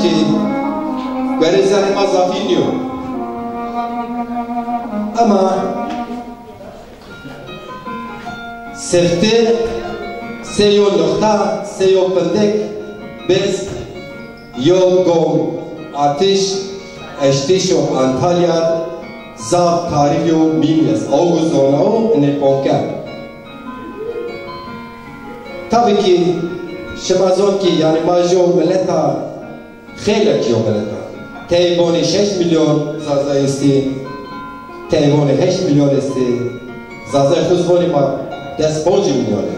ki Berezan mazafin diyor. Ama sefte seyo nokta, seyo pendek biz yol gom ateş eşteşo Antalya zav tarihi o mimyas. Ağustos zonao ne ponker. Tabii ki şemazon ki yani majo meleta خیلی کیو بلده تیوانی 6 میلیون زازای استی تیوانی 8 میلیون استی زازای خودوانی ما دست 5 میلیونه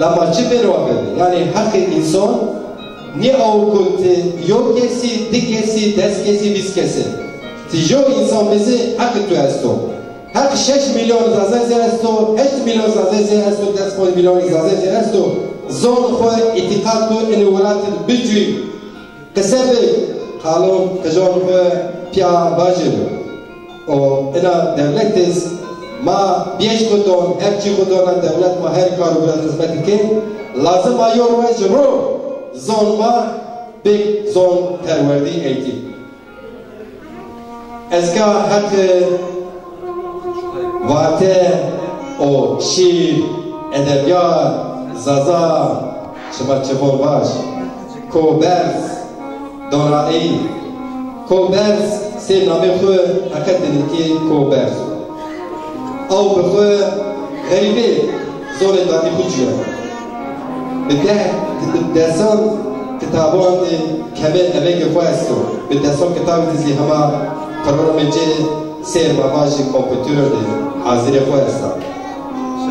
لما چی بروا بده یعنی حق انسان نی او کنت یو کسی دی کسی دست کسی 20 کسی تیجو انسان بزی حق تو هستو حق 6 میلیون زازای زیر هستو 8 میلیون زازای زیر هستو دست 5 میلیون زازای زیر هستو زون خواه اتقاد تو این ولات بجوی قسمه حالو کجان خو پیا باجر او اینا دولت است ما بیش کدوم هر چی کدوم دولت ما هر کار و خدمتی که لازم آیور و جرو زون ما بیگ زون تروردی ایتی از که حق واته او شیر ادبیات زازا شما چبور باش کوبرز دارایی کوبرز سه نامی خو حقیقت دنیتی کوبرز او بخو غریبه زور دادی خود جوه به دستان کتابان کمه اوه خو هستو به دستان کتاب دیزی همه پرونامه جه سیر مباجی کمپیوتر دی حاضر خو هستا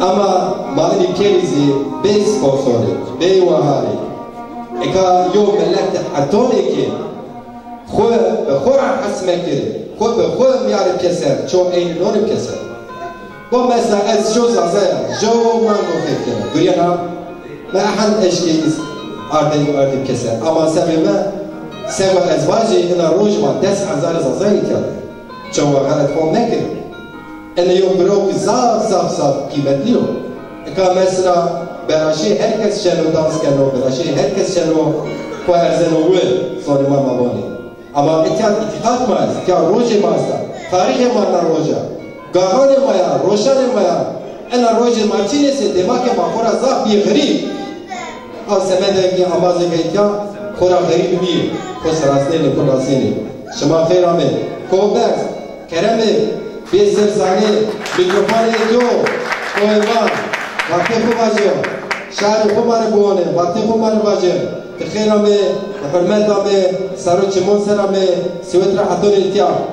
اما مالنی کلیزی به سپاسوری به وحاری اکا یو ملت حتونه که خواه به خواه حسمه کرده خواه به خواه میاره کسر چون این نون کسر با مثلا از جو زازه جو من گفت کنه گریه هم من احن اشکی آردیم کسر اما سبی من سبا ازواجی اینا روش ما 10,000 زازه کرده چون غلط فهم نکرده اینه یو بروک زاف قیمت لیو اکا مثلا براشی هر کس چنو دانس کنو براشی هر کس چنو کو ارزنوه سالمان مبانی اما اتحاد ما است که روز ما است تاریخ ما در روزه گاهان ما یا روشن ما یا این روز ما چی نیست دماغ ما خورا زاف بی غریب از سمده که آمازه که خورا غریب بی خود سراسنه نکناسینه شما خیر آمد کوبرز کرمه بیز زرزانه میکروفان دو کوهوان وقتی خوب باشه شهر خوب ماره بونه وقتی خوب ماره باشه تخیر همه حرمت همه سر و چمون سر همه سویت را حتون التیاب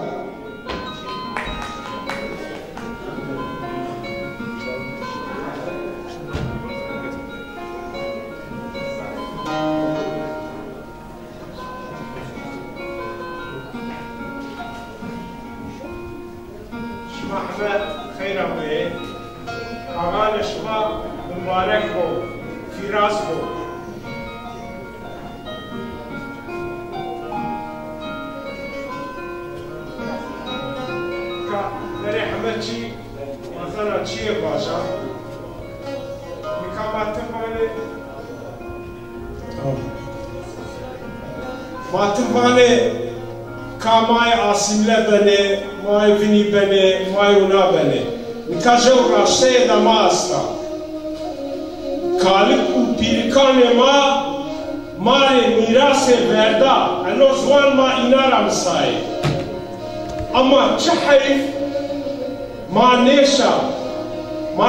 شما همه خیر همه آغان شما مبارک بو فیراز بو که در همه چی مثلا چیه باشه ماتبانه کامای آسیمله بنه مای وینی بنه مای اونا بنه نکاجه و راشته دما استا کالک و پیرکان ما مال میراث وردا انو زوان ما اینا را مسای اما چه حیف ما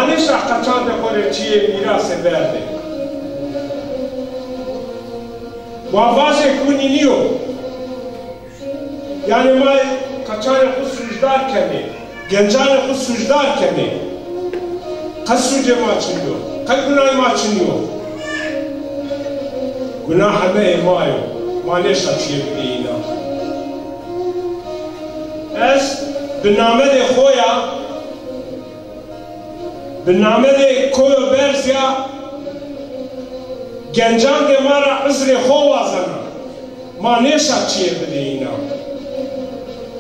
نیشا قطعان دخوره چیه میراث ورده و آواز کنی نیو یعنی ما قطعان خود سوجدار کنه گنجان خود سوجدار کنه قد سوجه ما چنیو قد گناه ما چنیو گناه همه مایو ما نیشا چیه بده اینا از به نامه خویا به نامه کویو برزیا گنجان ما را عذر خو وازنا ما نیشا چیه بده اینا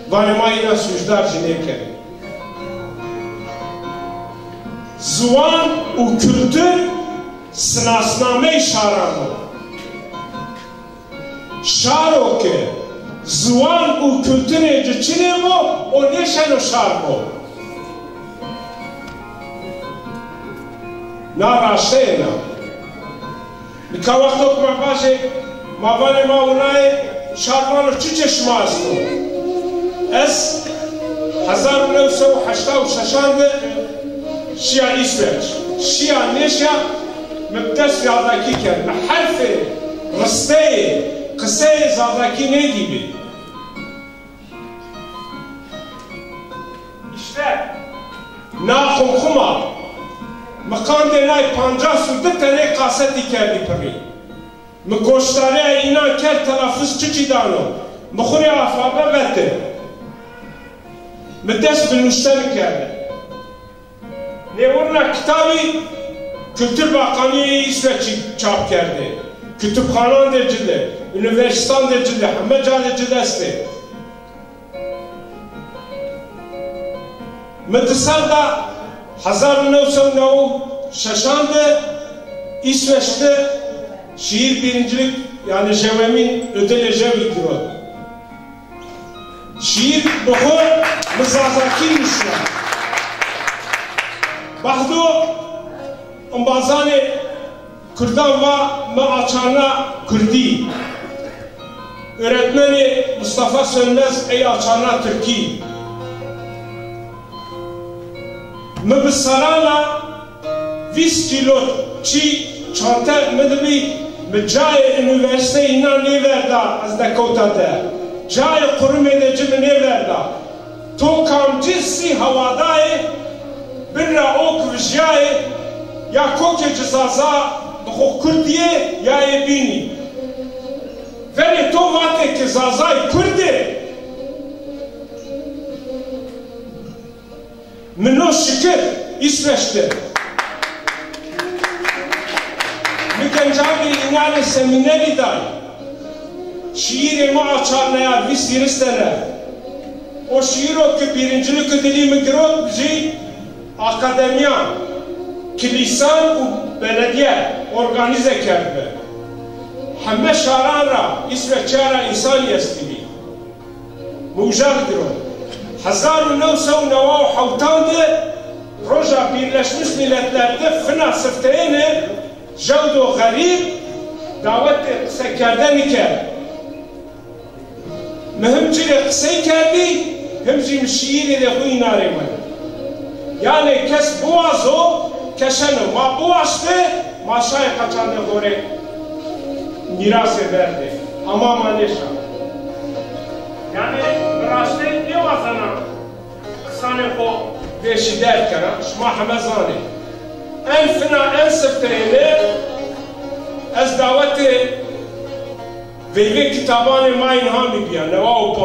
وانی ما اینا سوجدار جنه کرد زوان و کلتر سناسنامه شارانو شارو که زوان و کلتره جچینه بو و نیشن و شار بو ناراشته اینا نکا وقتو که ما باشه مابان ما اونای شاروانو چی چشم هستو از 1986 شیعه ایسویچ شیعه نیشا مبدس زادکی کرد حرف رسته قصه زادکی نیدی بی işte naxumxuma مقام دنای 52 tane kaseti کرdi پری مگوشتاره اینا کرد تلافظ چی دانو مخوری آفابه وده مدست بنوشتن کرده نیورنا کتابی Kültür Bakanlığı İsveç'i çap kerdi. Kütüphanan dercide, üniversitan dercide, hemme dercide esti. Medresalda 1996 İsveç'te şiir birincilik yani Jevem'in ödeli Jevi'dir. Şiir buhur mızazaki müşler. Bahdu Ambazane Kürdan ve Açana Kürdi. Öğretmeni Mustafa Sönmez ey Açana Türki. Mebisarana 20 kilo çi çanta medbi mecai üniversite inan ne verda az da kotada. Cai kurum edecim ne verda. To kamcisi havadai birra ok vijai ya koke cizaza bu Kürdiye ya ebini. Veli to vate ki zazay Kürdi. Mino şükür İsveç'te. Mükencabi inale semineri day. Şiiri ma açarnaya vis yiristene. O şiir o ki birincilik ödeliğimi girot bizi akademiyan, kilisan u belediye organize kerdi. Hemme şaranra, İsveç'ara insan yestibi. Mujar girot. 1997'de Proje Birleşmiş Milletler'de fına sıfteyini Jevdo Garip daveti kısa kerden iken mühimcili kısayı kerdi hemci şiiri de bu inarımı yani kes boğazı keşenu ma boğazdı maşaya kaçandı gore miras verdi ama maneşa yani miraslı ne vazana kısane o beşi derken şma hamazane en fina en sıfteyini ez daveti veyve kitabanı mayin hami biya neva u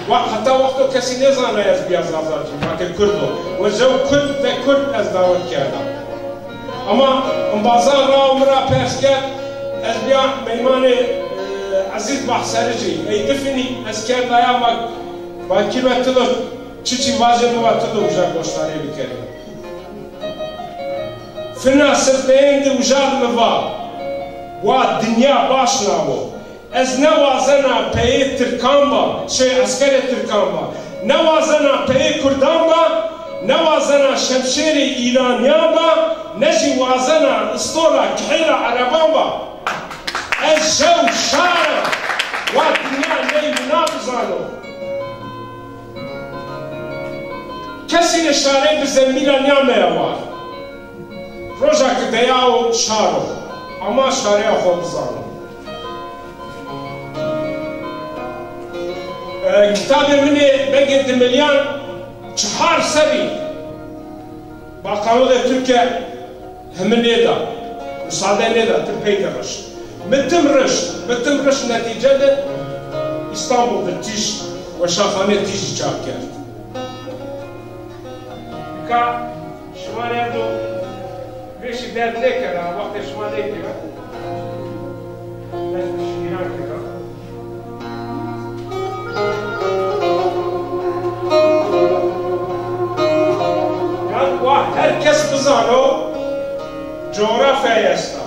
baş hatta vakto kesi ne zana ez biya zazacım bakın Kürdo ve zev Kürt ve Kürt ez davet kerda ama bazan ra umra persket ez biya meymanı aziz bahserici ey defini ez kerda ya bak kilometreler çiçi vajenu vatılı ucak boşları bir kere fina sıfteyinde ucak mı var wa dünya başına o ez ne vazana peyi Türkamba askeri Türkamba ne vazana peyi Kurdamba ne vazana şemşeri İraniyaba ne ji vazana istora kihira Arabamba ez jev şara wa dünya neyi münafızano kesi ne şare bir zembila niyamaya var proje ki deyav şaro ama şaraya xobzano kitabı mini begirdi milyan çuhar sebi Bakanlığı Türkiye hemen neda müsaade neda Türkiye'de rış bitim rış neticede İstanbul'da tiş ve şahane tiş çap geldi ka şumane do beşi derdle kara vakti şumane kira nasıl şiran kira herkes bizano coğrafya yasta.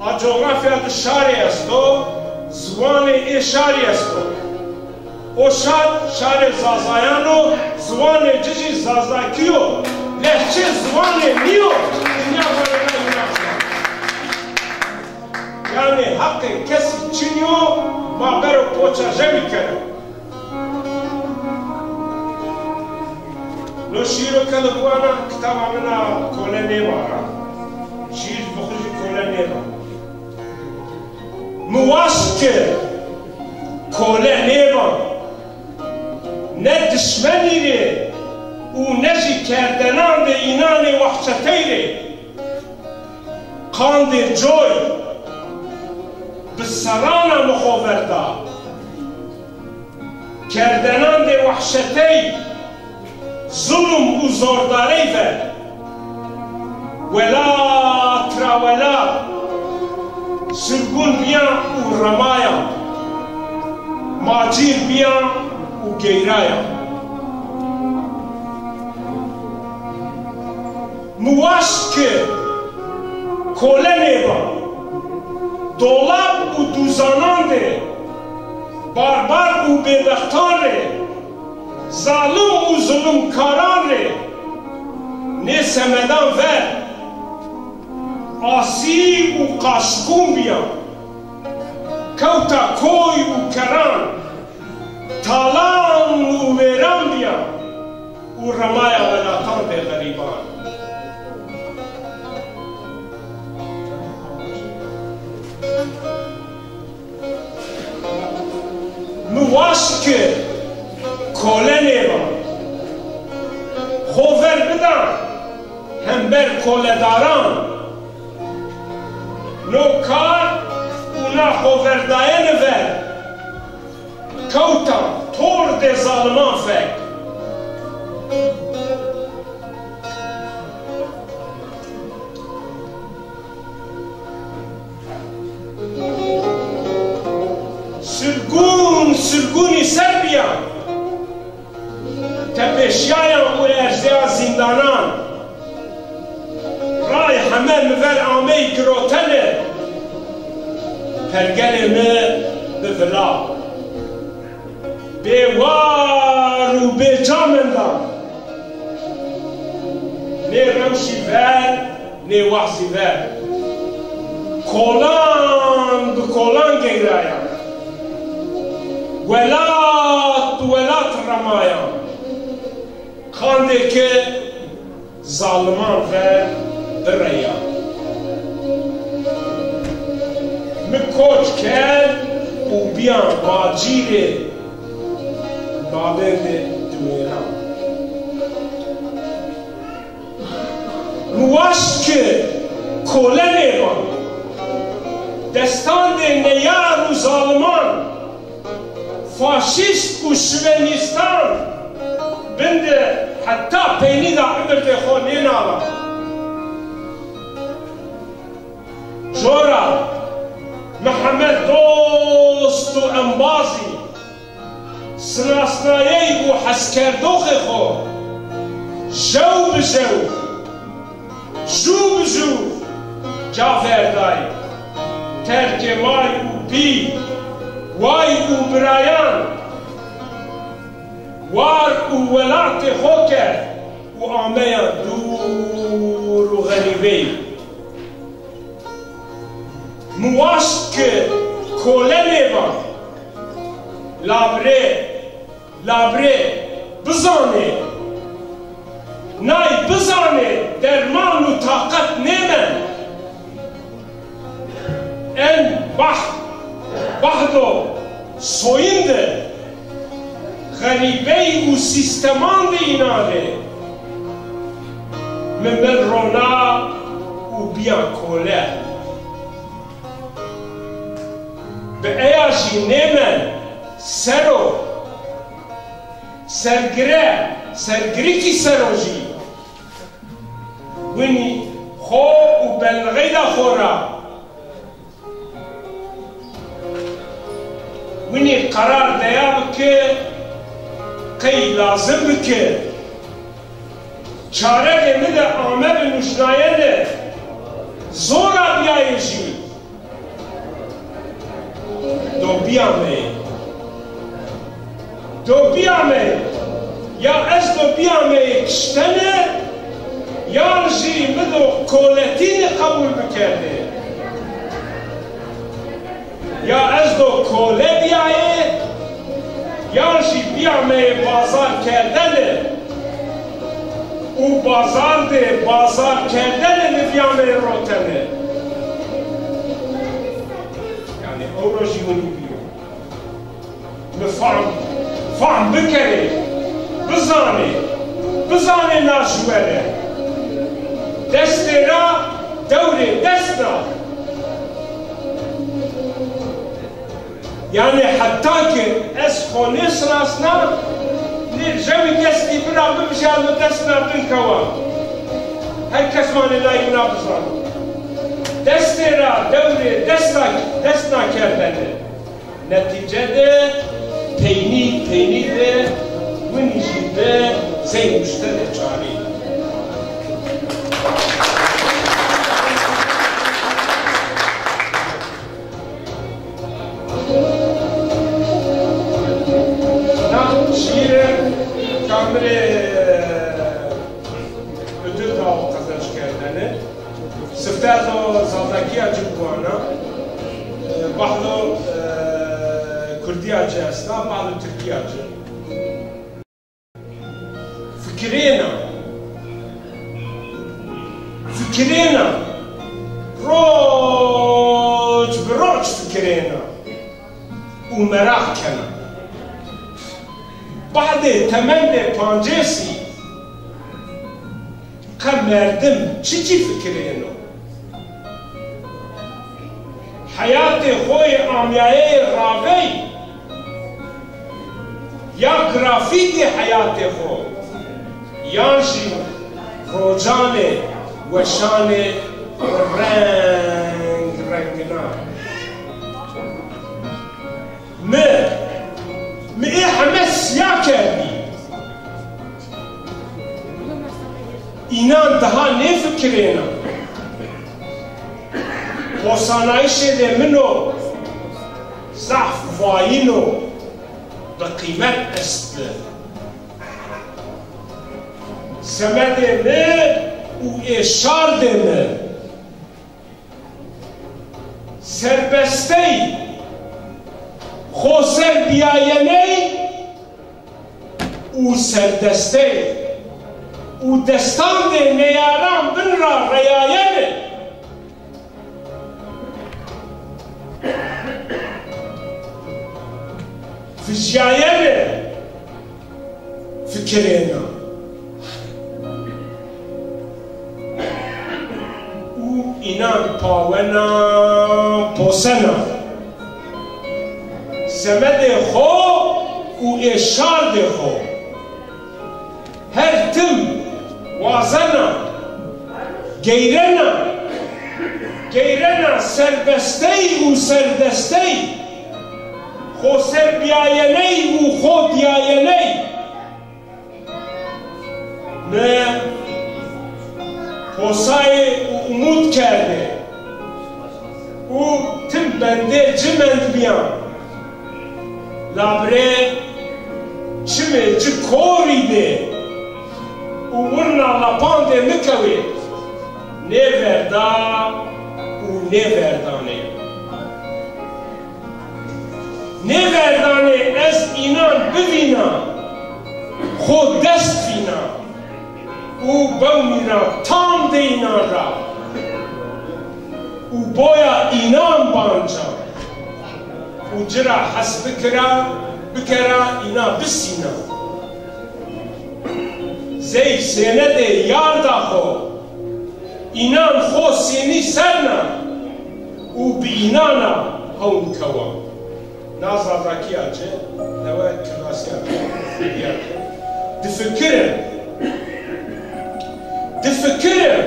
A coğrafya dışarı yasto زوان اشاری است و شار زازایانو زوان جزی زازاکیو لحچه زوان نیو دنیا برای یعنی حق کسی چینیو ما برو پوچا جمی کرد لو شیرو کل بوانا کتاب آمنا کوله نیوارا شیر بخوشی کوله نیوارا مواش که کوله نیوارا نه دشمنی ره و نجی کردنان ده اینان وحشتی ره قاند جوی بسران مخوورده کردنان ده وحشتی ظلم و زورداری ولا تراولا سرگون بیان و رمایا ماجیر بیان و گیرایا مواش که کوله نیبا دولاب و دوزانان ده باربار و بیدختان ره ظالم و ظلمکاران ره نه سمدان و آسیب و قاشقون بیان کوتا کوی و کران تالان و ویران بیان و رمایا ولاتان ده غریبان مواش که کوله نیبا خوفر بدن هم بر کوله داران نوکار اونا خوفر داین و کوتا طور ده ظالمان فکر سرگونی سر بیان تپشیان و ارزده زندانان رای همه مور آمه گروتنه پرگل مه بولا بیوار و بیجامندان نه روشی ور نه وحزی ور کولان دو کولان گیرایا ولات رمایان خانده که ظالمان و برایان مکوچ کرد و بیان باجیر بابند دویران مواش که کوله نیبان دستان ده نیار و ظالمان فاشیست و شوینیستان بنده حتی پینی دا عمر ده خود نینالا جورا محمد دوست و انبازی سناسنایی و حسکردوخ خود جو بجو جو بجو جافردائی ترک مای و پی وای او برایان وار او ولات خوکر و آمیان دور و غریبه مواش که کوله نیبان لابره بزانه نای بزانه درمان و طاقت نیمن ان بحدو سوینده غریبه و سیستمان ده ایناده من رونا و بیان کوله به ایاشی نیمن سرو سرگری کی سروجی ونی خوب و بلغی دا خورا ونی قرار دیا بکه قی لازم بکه چاره مده آمه به نشنایه زورا بیایشی دو بیامه یا از دو بیامه کشتنه یا جی مدو کولتین قبول بکرده یا از دو کوله بیایه یا جی بیامه بازار کردنه او بازار ده بازار کردنه بیامه روتنه یعنی او رو جیونی بیو فهم بکره بزانه ناشوره دست را دوره دست را یعنی حتی که از خونیس راسنا جوی دستی بنا ببشار و دست نابدن کوا هر کس مانه لایونا بزان دست را دوره دست نکردنه نتیجه ده پیمی ده ونیجی ده زی مشتر چاری ödül dağı kazanç kerdene sıfterdo zaldaki acı buana bahlo Kurdi acı asla bahlo Türkiye acı fikrina roç fikrina u merak kena بعد تمام پانجسی که مردم چی فکرینو حیات خوی آمیای راوی یا گرافیک حیات خو یانشی روزان و شان رنگنا می همه سیاه کردی اینان daha ne fikrine o sanayişe de منو ضعف وایینو به قیمت است سمد me و اشار me serbesتی خوسر بیاینی او سردسته او دستان ده نیاران بن را ریاینه فجایینه فکرینه او اینان پاونا پوسنا سمد خو و اشار ده خو هر تم وازنا گیرنا سربستی و سردستی خو سر بیاینی و خو بیاینی نه پوسای امود کرده او تم بنده جمند بیان لابره چمه چه کوری ده و ورنا لپانده مکوی نه وردا و نه وردانه نه وردانه از اینان ببینم خود دست بینم او بومینا تام ده اینان را او بایا اینان بانجا و جرا حس بکرا اینا بسینا زی سینه یار داخو اینان خو سینی سرنا و بی اینانا هون کوان نازا راکی آجه نوید کلاسی آجه دفکرم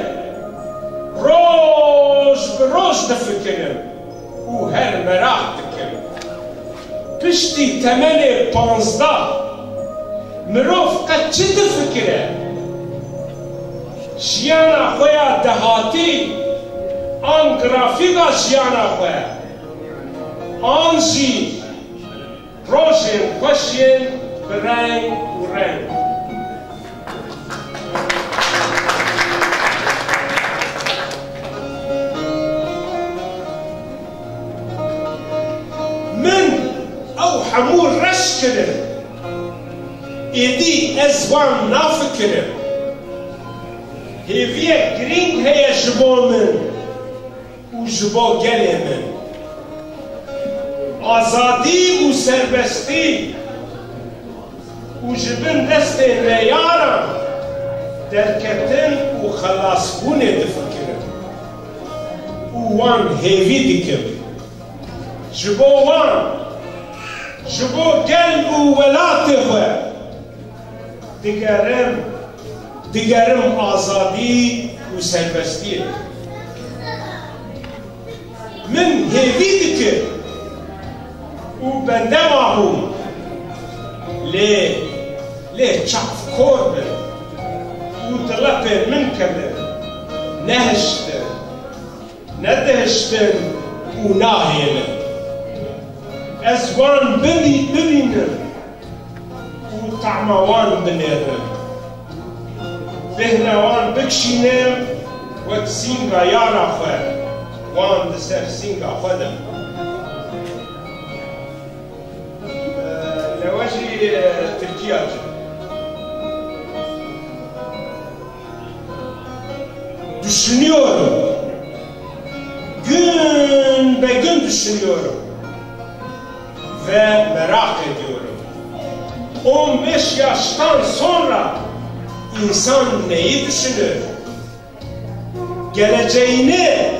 روش بروش دفکرم و هر مراح دکرم پشتی تمن 15 مروف قد چه دفکره جیانا خویا دهاتی آن گرافیکا جیانا خویا آنجی روشن خوشین برنگ و رنگ من او حمول رش کرد ایدی ازوان نافکرم هیویه گرینگ هیا جبو من و جبو گلی من آزادی و سربستی و جبن دست ریارم درکتن و خلاصبون دفکرم و وان هیوی دکم جبو وان جبو گل و ولات خواه دیگرم آزادی و سربستی من هیوی دکم و بنده ماهوم لی چاف کور بن و دلپ من کردن نهشتن ندهشتن و ناهیلن از وان ببینم و طعموان بنیرم بهنوان بکشینم و سینگا یارا خواه وان دسر سینگا خودم لواجی ترکیه düşünüyorum gün be gün düşünüyorum ve merak ediyorum 15 yaştan sonra insan neyi düşünür geleceğini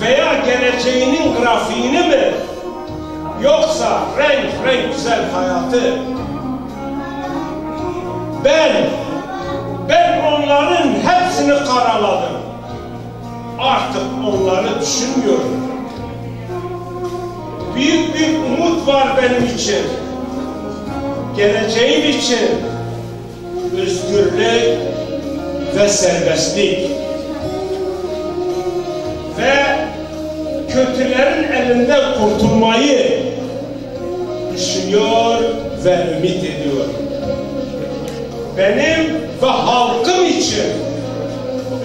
veya geleceğinin grafiğini mi yoksa renk güzel hayatı ben onların hepsini karaladım artık onları düşünmüyorum büyük bir umut var benim için geleceğim için özgürlük ve serbestlik ve kötülerin elinden kurtulmayı düşünüyor ve ümit ediyor. Benim ve halkım için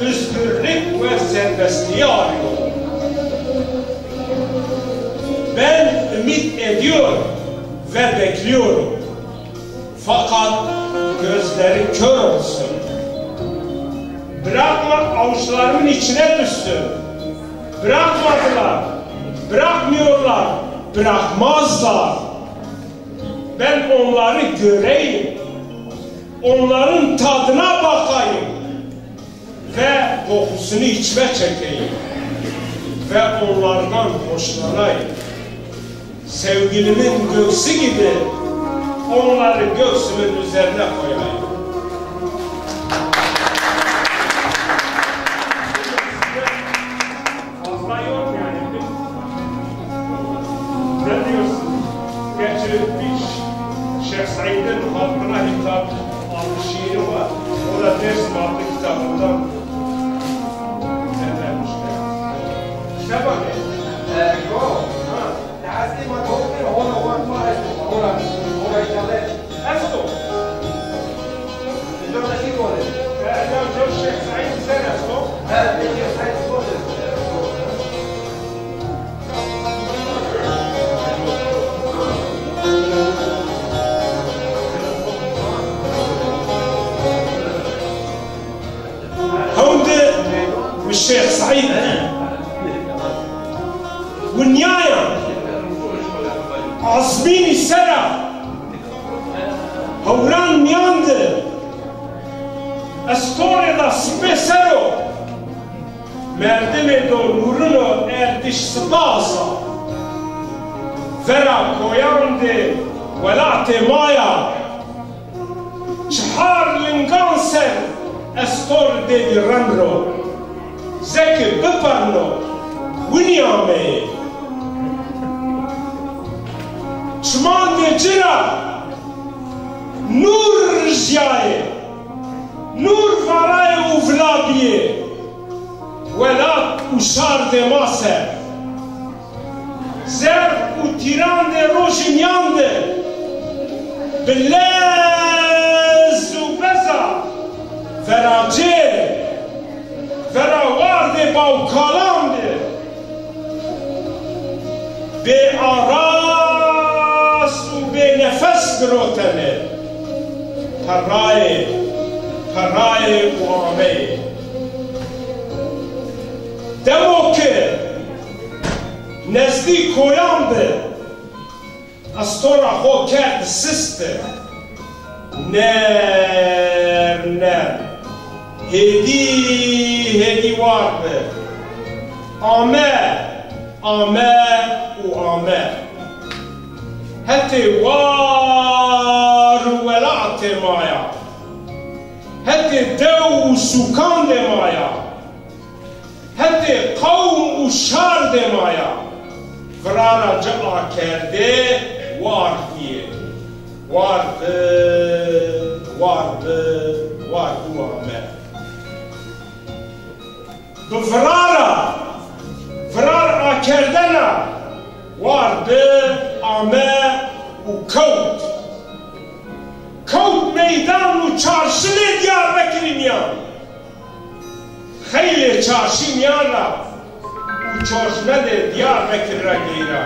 özgürlük ve serbestliği arıyorum. Ben ümit ediyor ve bekliyorum. Fakat gözleri kör olsun. Bırakma avuçlarımın içine düşsün. Bırakmadılar, bırakmıyorlar, bırakmazlar. Ben onları göreyim, onların tadına bakayım ve kokusunu içime çekeyim ve onlardan hoşlanayım. Sevgilimin göğsü gibi onları göğsümün üzerine koyayım. Şeyh Said'in halkına hitap adlı şiiri var. O da Dersim adlı kitabından derlenmişler. İşte bak. لحد ما توصل هو ما هو يجلس أسلو. الجملة دي ولا؟ ده جو الشيخ سعيد زين أسلو. هذا الشيخ سعيد ولا؟ والشيخ سعيد والنياية عصبين السرع هوران مياند استوري دا سبي سرو مردم دو نورنو اردش سباسا فرا كوياند ولعت مايا شحار لنقانسر استور دي رمرو زكي ببرنو ونيامي شمان دي جرا نور رجاي نور فراي وفلابيه ولات وشار دي ماسر زر و تیران ده روشنیان ده بلز و بزا ورا جل ورا وارد باوکالان ده به آراس و به نفس گروتنه پرای و آمه دمو که نزدیک کویان ده از تو را خو کرد سسته نر هدی وار به آمه و آمه حتی وار ولعت مایا حتی دو و سکان ده مایا حتی قوم و شار ده مایا فرارا جمع کرده واردیه وارد آمه دو فرار کردنه وارد آمه و کوت میدان و چارشلی دیار بکری میان خیلی چارشی میان را و چارشمه دیار بکری را گیره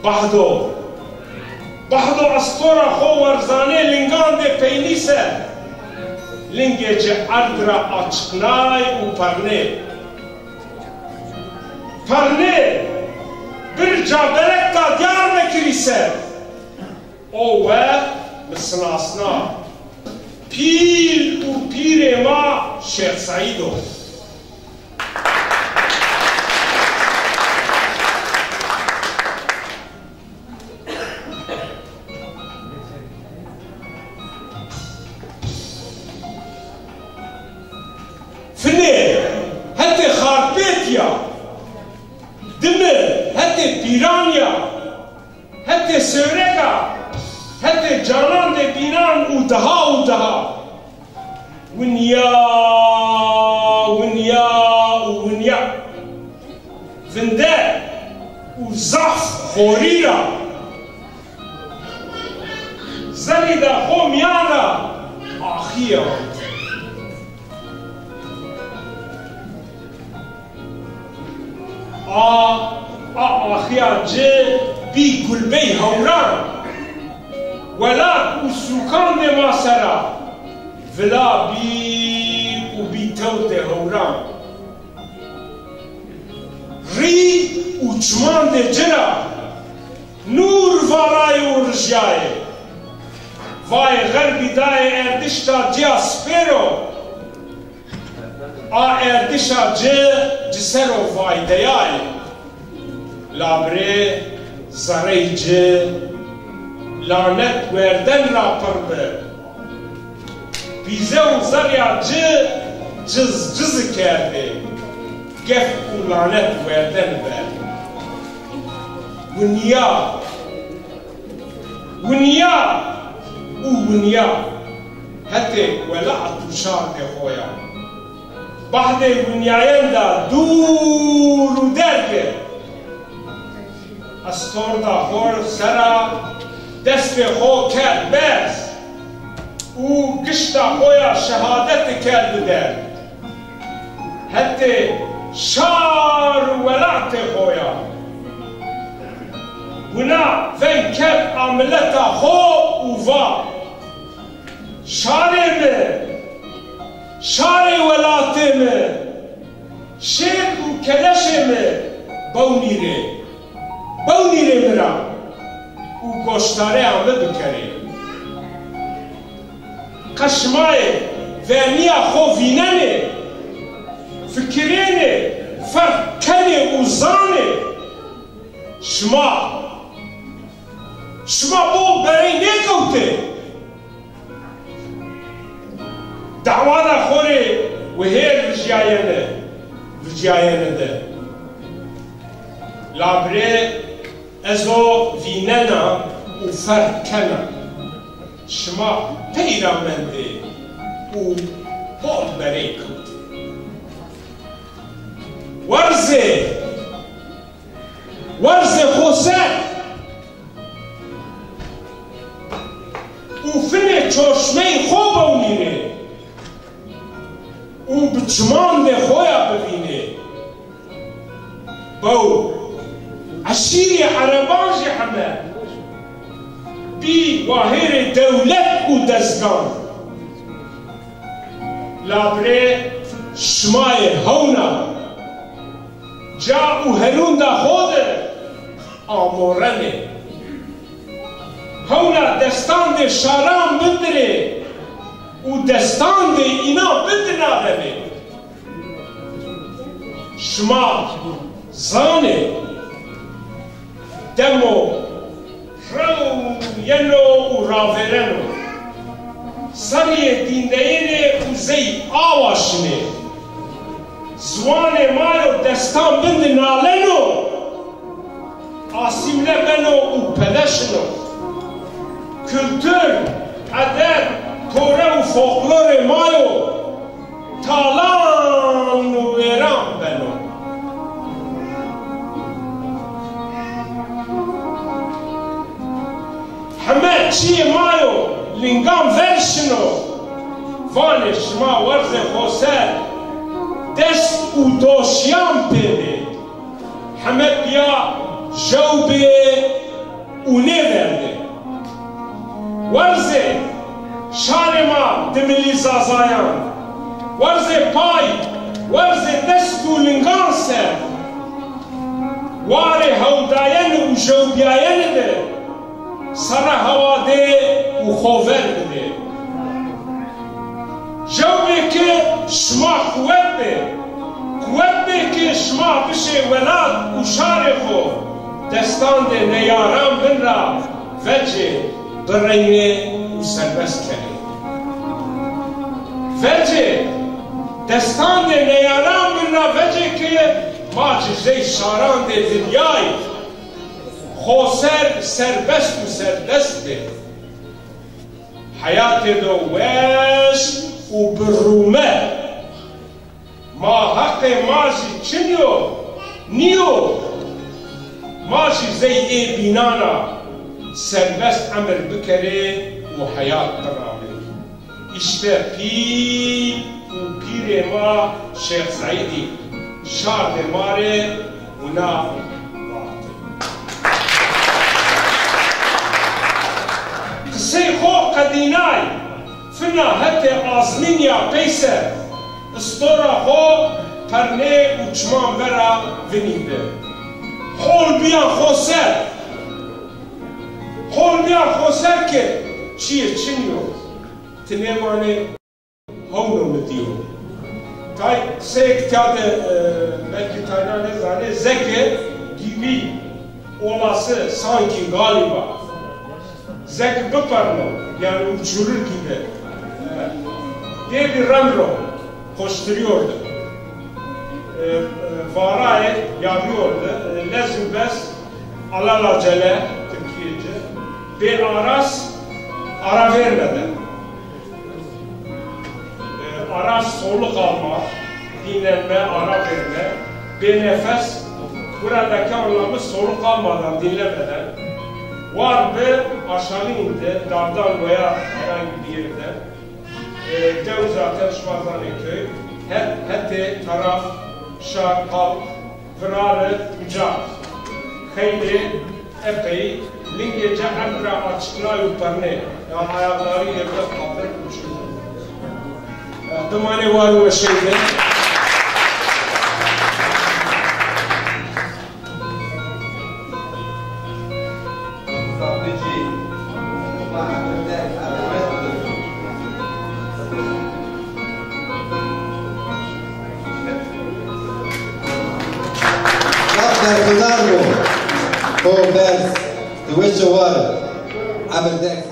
بحدو استورا خو ورزانه لنگان ده پینیسه لنگه جه ارد را آچقنای و پرنه bir caberek da Diyarbakır ise o ve mısnasına pir u pirema Şeyh Said o. Fine hadi Harpet ya Demir, hadi Piranya, hadi Sövrega, hadi Canan de Binan u daha. Winya. Vinde u zaf khorira. Zalida khomyana akhiya. آخیاجه بی گلبه هوران ولا سوکان ده ماسرا ولا بی توت هوران ری چمان ده جرا نور والای و رجای وای غربی دای اردشتا جیا سپیرو اردشا جسر و فایده‌ای لابره زریج لعنت وردن را پرده بیزه و زریا جز کرده گفت و لعنت وردن بر ونیا حتی ولعت و شارد خویا بعد ونیایان دا دور و درگه استور دا خور سرا دست خو کرد بس او گشتا خویا شهادت کرد در حتی شار ولعت خویا ونا فین کرد عملتا خو و وا شاری ولاتمه شیر و کلشمه بونیره مرا و گوشتاره همه بکره قشمای ونیا خو ویننه فکرینه فرکنه و زانه شما بو برای نکوته دعوانا خوری و هیر وجیاینه ده لابره ازو ویننا و فرکنه شما پیرامنده و بول برای کوته ورزه ورز خوسد او فن چشمه خوب بونینه او بچمان ده خویا ببینه باو عشیری عربانجی همه بی واهر دولت و دزگان لابره شمای هونا جا او هرون دا خود آمورنه هونا دستان ده شاران بندره او دستان ده اینا بندنا ببه شما زانه دمو رو ینو و راورنو سریع دیندهینه و زی آواشنه زوان مایو دستان بند نالنو آسیمله بنو و پدشنو kültür, adet, Tora و folklor مایو تالان و ویران بنو همه چی مایو لنگام ورشنو وانش ما ورز خوسر دست و دوشیان پیده همه بیا جوبه و نورده ورز شان ما دملی زازایان ورز پای ورز دست و لنگان سر واره هوداین و جوبیاین ده سر هوا ده و خوور بده جوبه که شما قوت به که شما بشه ولاد و شار خو دستان ده نیاران بن را وجه برینه و سربست کنه وجه دستان ده نیاران بن را وجه که ما جزه شاران ده دنیای خوسر سربست و سردست به حیات دو وش و برومه ما حق ماجی چنیو نیو ماجی زی ای بینانا سربست عمل بکره و حیات برامه اشته پیر و پیر ما شیخ سعیدی شاد ماره و نا قصه خو قدینای فنا حتی آزمینیا پیسر استورا خو پرنه و چمان برا ونیده خول بیان خوسر که چیه چنیو تنیمانه هونو مدیو تای قصه اکتیاد belki taynane zane zeke gibi olası sanki galiba zek bıparno yani uçurur gibi diye bir ramro koşturuyordu. Varayet yapıyordu. Lezübes alalacele Türkiye'ce bir aras ara vermeden aras soluk alma dinlenme, ara verme bir nefes buradaki anlamı soluk almadan dinlemeden var ve aşağı indi dağdan veya herhangi bir yerden dev zaten Şmazani köy hep taraf şark halk vıralı ucak hayli epey lingece emra açıklığa yukarını yani ayakları yerde kaldır uçurdu dumane var ve şeyde Dar Fernando, com o Bers, do Eixo War, a